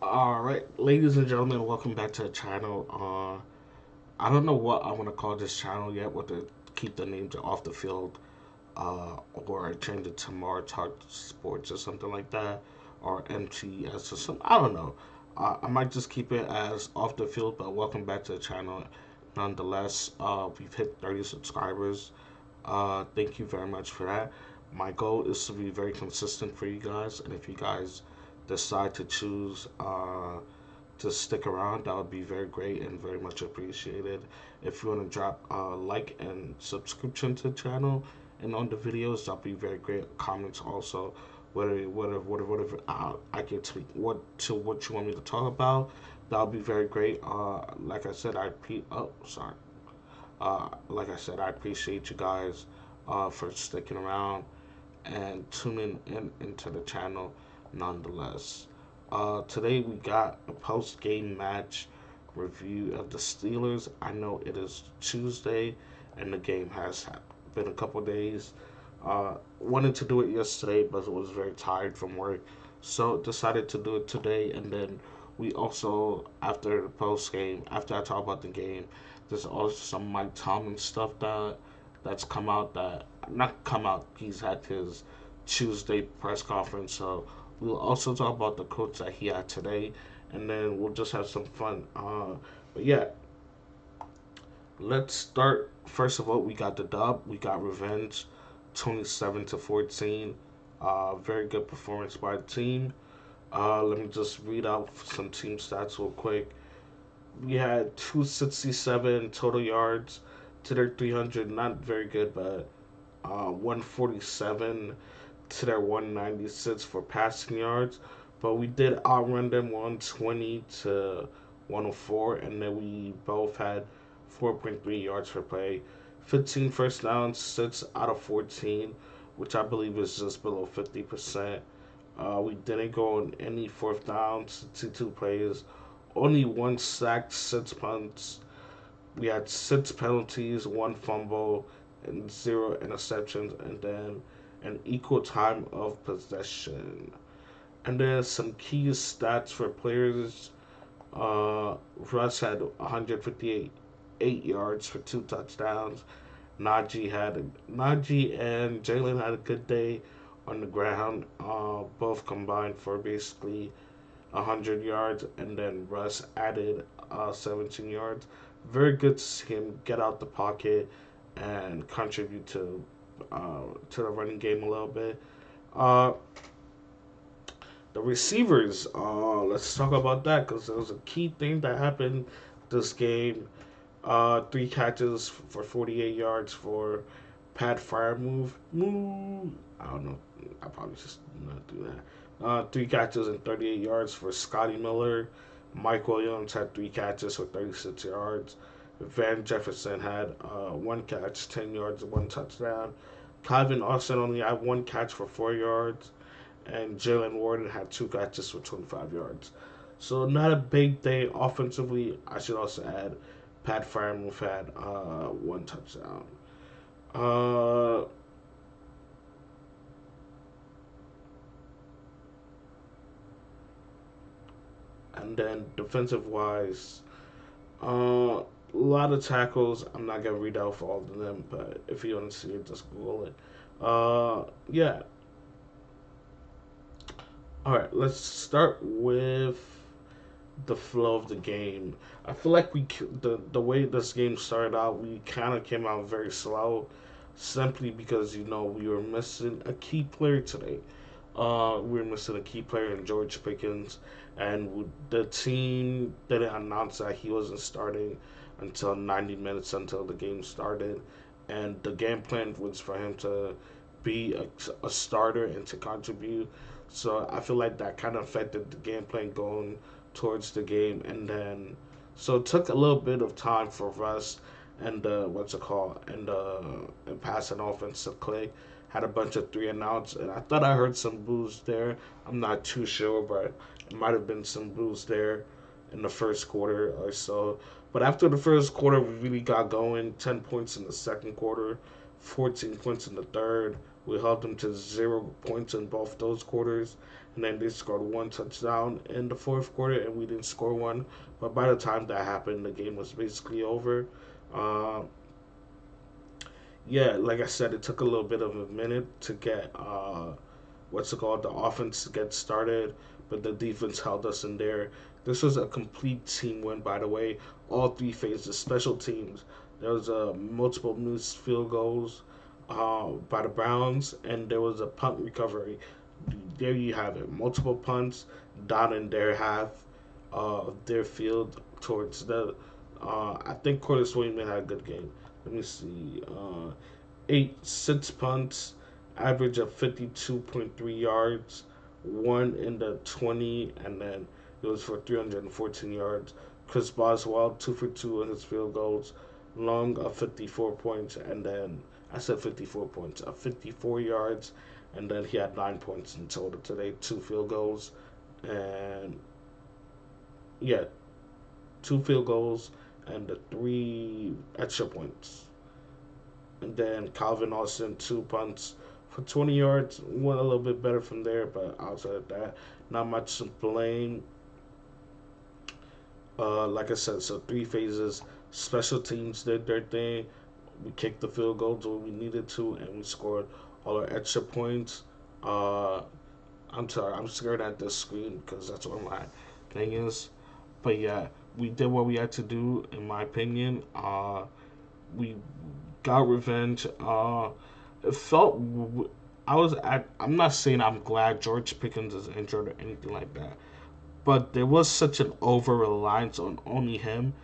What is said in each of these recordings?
All right, ladies and gentlemen, welcome back to the channel. I don't know what I want to call this channel yet, whether to keep the names off the field, or change it to Mar Talk Sports or something like that, or MTS or something. I don't know. I might just keep it as off the field, but welcome back to the channel. Nonetheless, we've hit 30 subscribers. Thank you very much for that. My goal is to be very consistent for you guys, and if you guys decide to choose to stick around, that would be very great and very much appreciated. If you want to drop a like and subscription to the channel and on the videos, that'd be very great. Comments also, whatever I can tweet what you want me to talk about. That'll be very great. Like I said, like I said, I appreciate you guys for sticking around and tuning in into the channel nonetheless. Today we got a post game match review of the Steelers. I know it is Tuesday and the game has been a couple days. Wanted to do it yesterday, but I was very tired from work, so decided to do it today. And then we also, after the post game, after I talk about the game, there's also some Mike Tomlin stuff that's come out that not come out. He's had his Tuesday press conference, so we'll also talk about the quotes that he had today, and then we'll just have some fun. But yeah, let's start. First of all, we got the dub. We got revenge, 27-14. Very good performance by the team. Let me just read out some team stats real quick. We had 267 total yards to their 300. Not very good, but 147 to their 196 for passing yards. But we did outrun them 120 to 104, and then we both had 4.3 yards per play. 15 first downs, 6 out of 14, which I believe is just below 50%. We didn't go on any fourth downs, 2 plays, only one sack, 6 punts. We had 6 penalties, 1 fumble, and 0 interceptions, and then an equal time of possession. And then some key stats for players. Russ had 158 yards for 2 touchdowns. Najee and Jalen had a good day on the ground. Both combined for basically 100 yards, and then Russ added 17 yards. Very good to see him get out the pocket and contribute to the running game a little bit. Uh, the receivers, let's talk about that because there was a key thing that happened this game. 3 catches for 48 yards for Pat Fryermuth. I don't know. I probably just not do that. 3 catches and 38 yards for Scotty Miller. Mike Williams had 3 catches for 36 yards. Van Jefferson had 1 catch, 10 yards, and 1 touchdown. Calvin Austin only had 1 catch for 4 yards, and Jalen Warden had 2 catches for 25 yards. So not a big day offensively. I should also add Pat Fryermuth had 1 touchdown. Uh, and then defensive wise, a lot of tackles. I'm not gonna read out for all of them, but if you want to see it, just Google it. Yeah. All right. Let's start with the flow of the game. I feel like the way this game started out, we kind of came out very slow, simply because we were missing a key player today. We were missing a key player in George Pickens, and the team didn't announce that he wasn't starting until 90 minutes until the game started, and the game plan was for him to be a starter and to contribute. So I feel like that kind of affected the game plan going towards the game, and then so it took a little bit of time for Russ and what's it called and passing offense to click. Had a bunch of 3 and outs, and I thought I heard some boos there. I'm not too sure, but it might have been some boos there in the first quarter or so. But after the first quarter, we really got going. 10 points in the second quarter, 14 points in the third. We held them to 0 points in both those quarters, and then they scored one touchdown in the fourth quarter, and we didn't score one. But by the time that happened, the game was basically over. Uh, yeah, like I said, it took a little bit of a minute to get what's it called, the offense to get started, but the defense held us in there. This was a complete team win, by the way. All three phases, special teams. There was multiple missed field goals by the Browns, and there was a punt recovery. There you have it. Multiple punts down in their half of their field towards the. I think Corliss Williams had a good game. Let me see. Eight, six punts, average of 52.3 yards, one in the 20, and then it was for 314 yards. Chris Boswell, 2 for 2 in his field goals, long of 54 points, and then I said 54 points, 54 yards, and then he had 9 points in total today, 2 field goals, and yeah, 2 field goals, and the 3 extra points. And then Calvin Austin, 2 punts for 20 yards. Went a little bit better from there, but outside of that, not much to blame. Like I said, so 3 phases. Special teams did their thing. We kicked the field goals when we needed to, and we scored all our extra points. Uh, I'm sorry, I'm scared at this screen because that's what my thing is. But yeah, we did what we had to do, in my opinion. We got revenge. It felt. I'm not saying I'm glad George Pickens is injured or anything like that, but there was such an over reliance on only him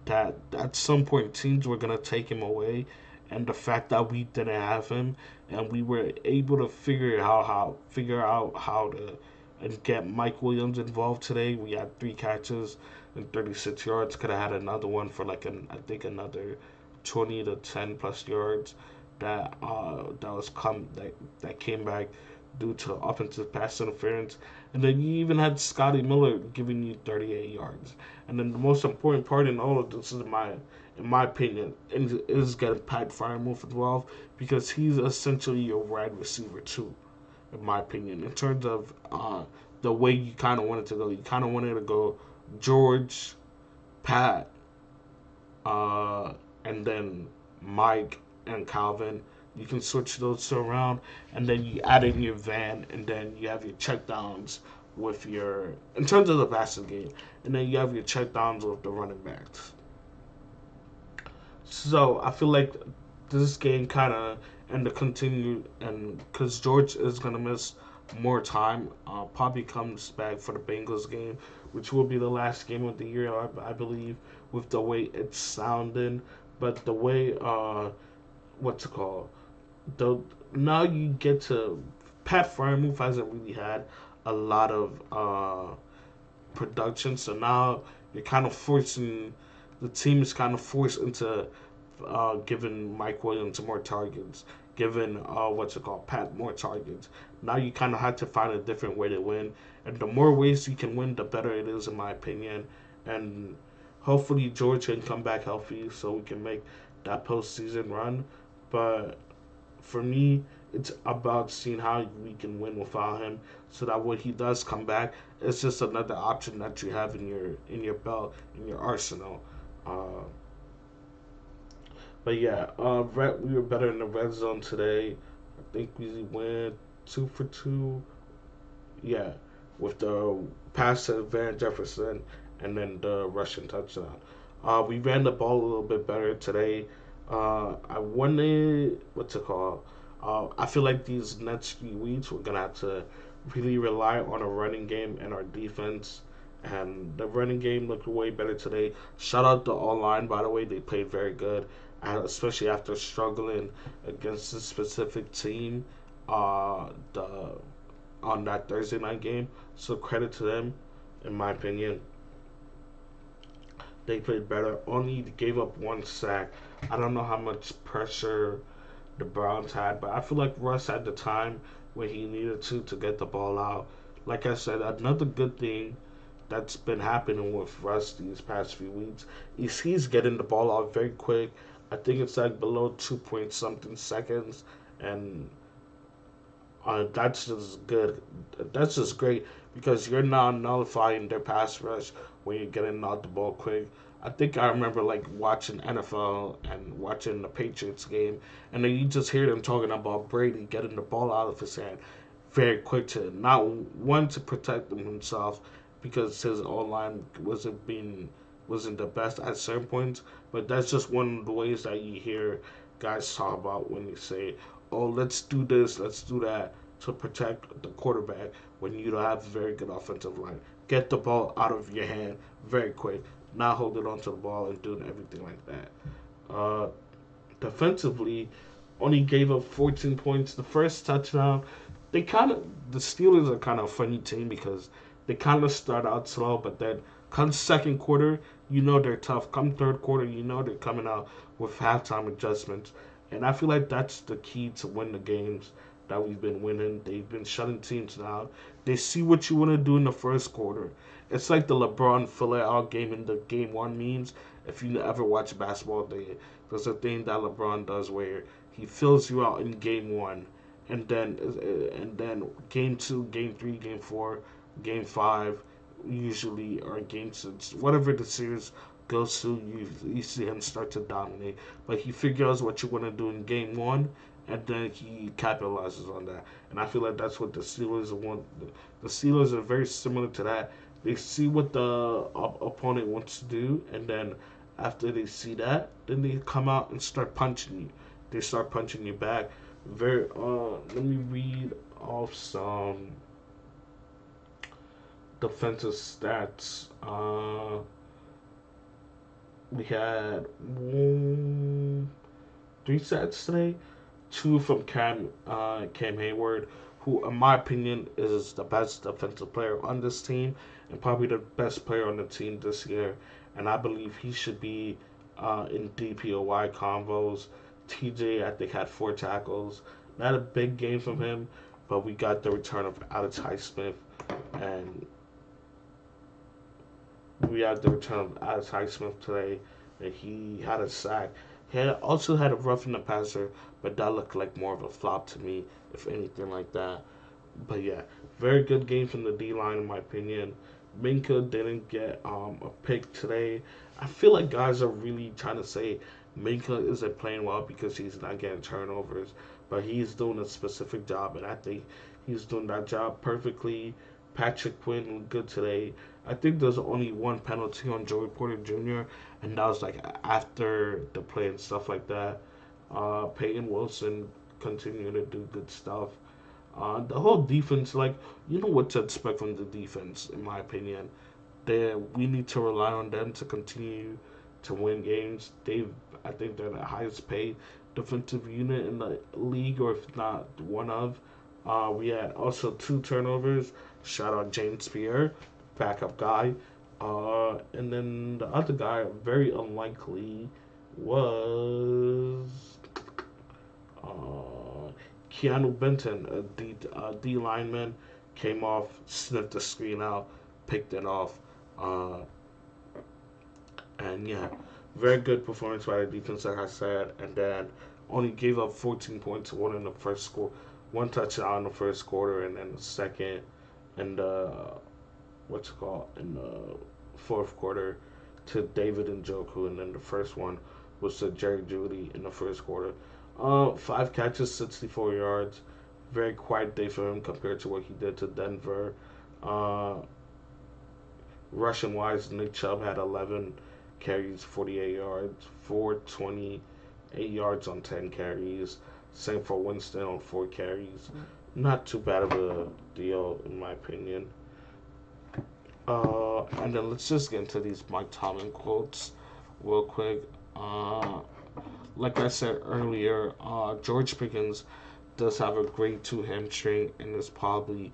that at some point teams were gonna take him away, and the fact that we didn't have him and we were able to figure out how to and get Mike Williams involved today. We had 3 catches and 36 yards. Could have had another one for like I think another 20 to 10 plus yards that came back due to offensive pass interference. And then you even had Scotty Miller giving you 38 yards. And then the most important part in all of this is in my opinion, is getting Pat Freiermuth involved because he's essentially your wide receiver too, in my opinion. In terms of the way you kind of wanted to go, you kind of wanted to go George, Pat, uh, and then Mike and Calvin. You can switch those two around, and then you add in your van, and then you have your checkdowns with your in terms of the passing game, and then you have your checkdowns with the running backs. So I feel like this game kind of and the continue and because George is gonna miss more time, probably comes back for the Bengals game, which will be the last game of the year, I believe, with the way it's sounding. But the way what's it called? The now you get to Pat Fryermuth hasn't really had a lot of production, so now you're kind of forcing the team is kind of forced into giving Mike Williams more targets, giving what's it called, Pat more targets. Now you kind of have to find a different way to win, and the more ways you can win, the better it is, in my opinion. And hopefully George can come back healthy so we can make that postseason run. But for me, it's about seeing how we can win without him, so that when he does come back, it's just another option that you have in your belt in your arsenal. Uh, but yeah, we were better in the red zone today. I think we went 2 for 2. Yeah, with the pass to Van Jefferson and then the Russian touchdown. We ran the ball a little bit better today. I wanted what's it called? I feel like these next few weeks we're gonna have to really rely on a running game and our defense. And the running game looked way better today. Shout out to all line, by the way, they played very good, and especially after struggling against this specific team. The on that Thursday night game, so credit to them, in my opinion. They played better. Only gave up 1 sack. I don't know how much pressure the Browns had, but I feel like Russ had the time where he needed to get the ball out. Like I said, another good thing that's been happening with Russ these past few weeks is he's getting the ball out very quick. I think it's like below 2 point something seconds, and That's just good. That's just great because you're now nullifying their pass rush when you're getting out the ball quick. I think I remember like watching NFL and watching the Patriots game, and then you just hear them talking about Brady getting the ball out of his hand very quick to not one to protect himself because his O line wasn't the best at certain points, but that's just one of the ways that you hear guys talk about when they say, "Oh, let's do this, let's do that." To protect the quarterback when you don't have a very good offensive line. Get the ball out of your hand very quick, not holding onto the ball and doing everything like that. Uh, Defensively, only gave up 14 points. The first touchdown, the Steelers are kind of a funny team because they kind of start out slow, but then come second quarter, you know they're tough. Come third quarter, you know they're coming out with halftime adjustments, and I feel like that's the key to win the games that we've been winning. They've been shutting teams down. They see what you want to do in the first quarter. It's like the LeBron fill it out game in the game one memes. If you ever watch basketball, there's a thing that LeBron does where he fills you out in game one, and then game two, game three, game four, game five, usually or game six, whatever the series goes to, you see him start to dominate. But he figures what you want to do in game one, and then he capitalizes on that. And I feel like that's what the Steelers want. The Steelers are very similar to that. They see what the opponent wants to do, and then after they see that, then they come out and start punching you. They start punching you back. Very. Let me read off some defensive stats. We had three stats today. Two from Cam Hayward, who, in my opinion, is the best defensive player on this team and probably the best player on the team this year. And I believe he should be in DPOY combos. TJ, I think, had four tackles. Not a big game from him, but we got the return of Alex Highsmith, and we had the return of Alex Highsmith today, and he had a sack. He also had a roughing the passer, but that looked like more of a flop to me, if anything like that. But yeah, very good game from the D line in my opinion. Minka didn't get a pick today. I feel like guys are really trying to say Minka isn't playing well because he's not getting turnovers, but he's doing a specific job, and I think he's doing that job perfectly. Patrick Quinn looked good today. I think there's only one penalty on Joey Porter Jr., and that was like after the play and stuff like that. Peyton Wilson continuing to do good stuff. The whole defense, like, you know what to expect from the defense, in my opinion. We need to rely on them to continue to win games. I think they're the highest paid defensive unit in the league, or if not one of. We had also two turnovers. Shout out James Pierre, backup guy. And then the other guy, very unlikely, was Keanu Benton, a D lineman, came off, sniffed the screen out, picked it off. Uh, and yeah, very good performance by the defense, like I said. And then only gave up 14 points, one in the first score, one touchdown in the first quarter, and then the second, and what's it called, in the fourth quarter to David Njoku, and then the first one was to Jerry Judy in the first quarter. Five catches, 64 yards. Very quiet day for him compared to what he did to Denver. Uh, Rushing wise, Nick Chubb had 11 carries, 48 yards, 428 yards on 10 carries. Same for Winston on 4 carries. Not too bad of a deal, in my opinion. And then let's just get into these Mike Tomlin quotes real quick. Uh, like I said earlier, George Pickens does have a grade 2 hamstring and is probably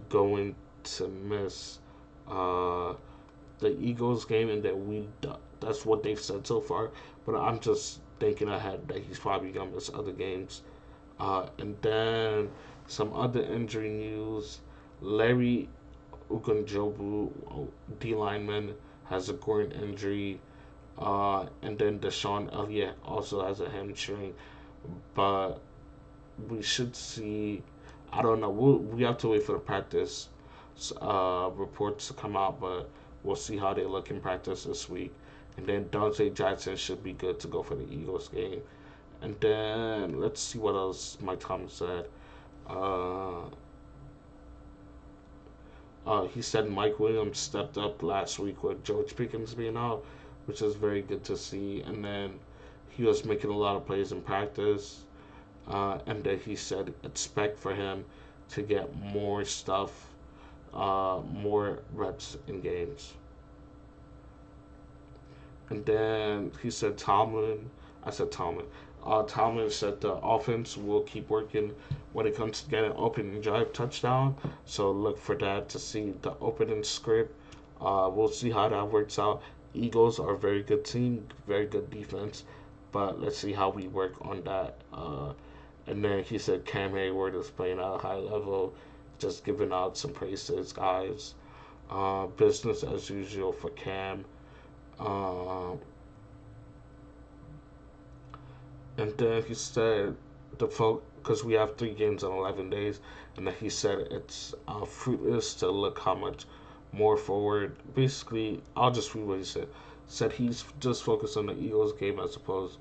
going to miss uh, the Eagles game, and that's what they've said so far. But I'm just thinking ahead that he's probably gonna miss other games. And then some other injury news: Larry Ogunjobu, D lineman, has a groin injury. And then Deshaun Elliott also has a hamstring, but we should see. I don't know. We have to wait for the practice reports to come out, but we'll see how they look in practice this week. And then Dante Jackson should be good to go for the Eagles game. And then let's see what else Mike Thomas said. Uh, he said Mike Williams stepped up last week with George Pickens being out, which is very good to see. And then he was making a lot of plays in practice. And then he said expect for him to get more stuff, more reps in games. And then he said Tomlin. I said Tomlin. Tomlin said the offense will keep working when it comes to getting opening drive touchdown. So look for that to see the opening script. We'll see how that works out. Eagles are a very good team, very good defense, but let's see how we work on that. And then he said Cam Hayward is playing at a high level, just giving out some praise to his guys. Business as usual for Cam. Uh, and then he said the folk because we have 3 games in 11 days, and then he said it's fruitless to look how much more forward. Basically, I'll just read what he said. Said he's just focused on the Eagles game as opposed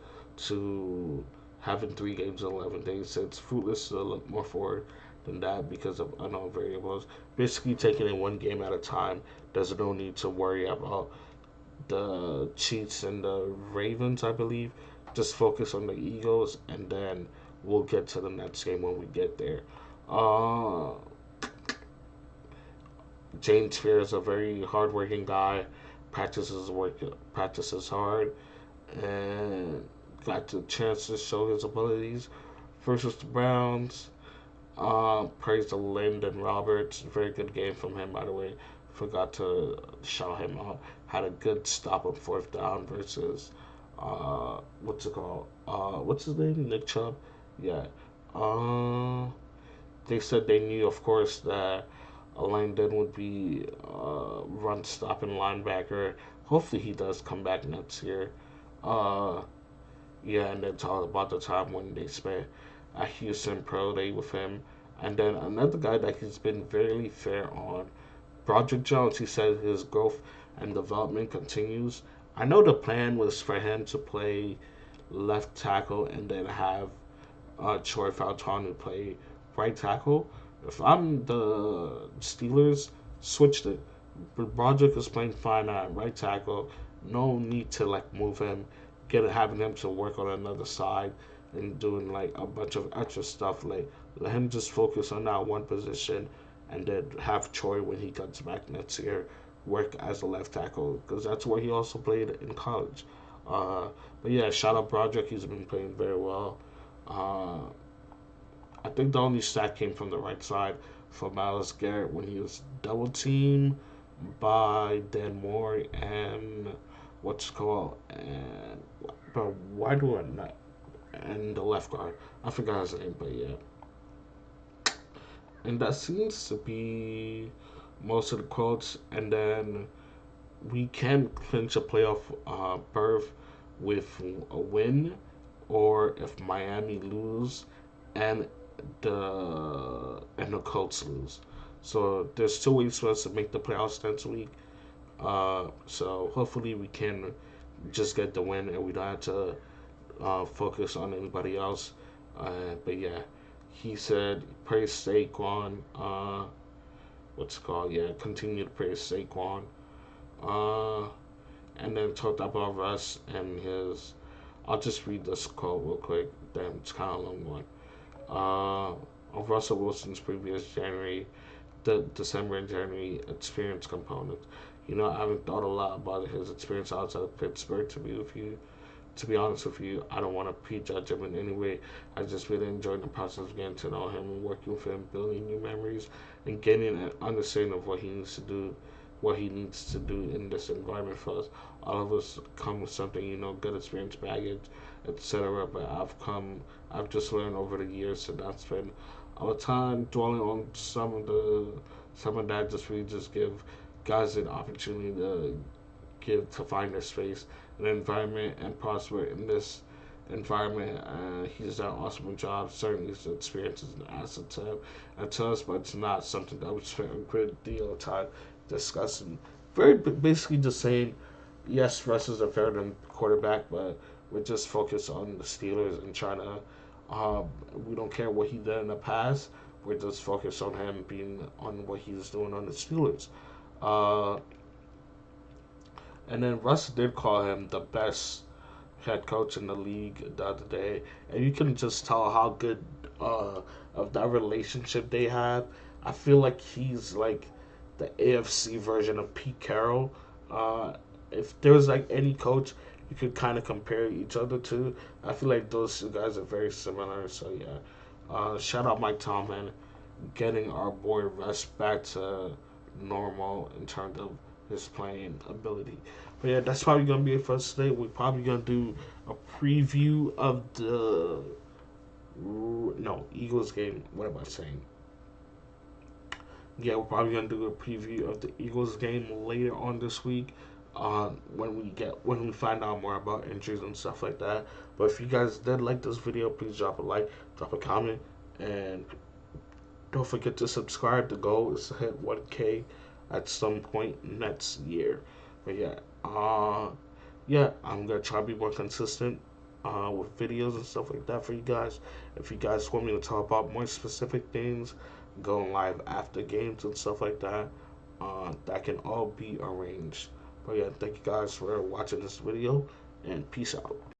to having 3 games in 11 days. Said it's fruitless to look more forward than that because of unknown variables. Basically, taking it 1 game at a time. There's no need to worry about the Chiefs and the Ravens, I believe. Just focus on the Eagles, and then we'll get to the next game when we get there. Uh, James Spear is a very hardworking guy. Practices hard, and got the chance to show his abilities versus the Browns. Praise to Lyndon Roberts. Very good game from him, by the way. Forgot to shout him out. Had a good stop on fourth down versus what's it called? What's his name? Nick Chubb. Yeah. Uh, they said they knew, of course, that Langdon would be run stopping linebacker. Hopefully, he does come back next year. Uh, yeah, and then talk about the time when they spent a Houston Pro Day with him. And then another guy that he's been very fair on, Broderick Jones. He said his growth and development continues. I know the plan was for him to play left tackle and then have Troy Faltanu play right tackle. If I'm the Steelers, switched it. Broderick is playing fine at right tackle. No need to like move him, get having him to work on another side and doing like a bunch of extra stuff. Like let him just focus on that one position, and then have Troy when he comes back next year work as a left tackle because that's where he also played in college. Uh, but yeah, shout out Broderick. He's been playing very well. Uh, I think the only sack came from the right side for Myles Garrett when he was double teamed by Dan Moore and what's called and but why do I not and the left guard. I forgot his name, but yeah. And that seems to be most of the quotes. And then we can clinch a playoff berth with a win, or if Miami lose and the Colts lose. So there's 2 weeks for us to make the playoffs next week. So hopefully we can just get the win and we don't have to focus on anybody else. But yeah, he said praise Saquon. What's it called? Yeah, continue to praise Saquon. Uh, and then talked about Russ and his. I'll just read this quote real quick. Damn, it's kind of a long one. Of Russell Wilson's previous January, the December and January experience component. I haven't thought a lot about his experience outside of Pittsburgh. To be honest with you, I don't want to prejudge him in any way. I just really enjoyed the process of getting to know him and working with him, building new memories, and getting an understanding of what he needs to do in this environment for us. All of us come with something, good experience, baggage, etc. But I've just learned over the years to not spend our time dwelling on some of that. Just really just give guys an opportunity to find their space, an environment, and prosper in this environment, and he's done an awesome job. Certainly, his experience is an asset to him and to us, but it's not something that we spent a great deal of time discussing. Very basically just saying, yes, Russ is a veteran quarterback, but we're just focused on the Steelers and trying to. We don't care what he did in the past. We're just focused on him being on what he's doing on the Steelers. Uh, and then Russ did call him the best head coach in the league the other day, and you can just tell how good uh, of that relationship they have. I feel like he's like the AFC version of Pete Carroll. Uh, if there was like any coach you could kind of compare each other to, I feel like those two guys are very similar. So yeah, shout out Mike Tomlin, getting our boy Russ back to normal in terms of his playing ability. But yeah, that's probably gonna be it for us today. We're probably gonna do a preview of the no Eagles game. What am I saying? Yeah, we're probably gonna do a preview of the Eagles game later on this week. When we find out more about injuries and stuff like that. But if you guys did like this video, please drop a like, drop a comment, and don't forget to subscribe. The goal is to hit 1K at some point next year. But yeah, I'm gonna try to be more consistent with videos and stuff like that for you guys. If you guys want me to talk about more specific things, going live after games and stuff like that, that can all be arranged. But yeah, thank you guys for watching this video, and peace out.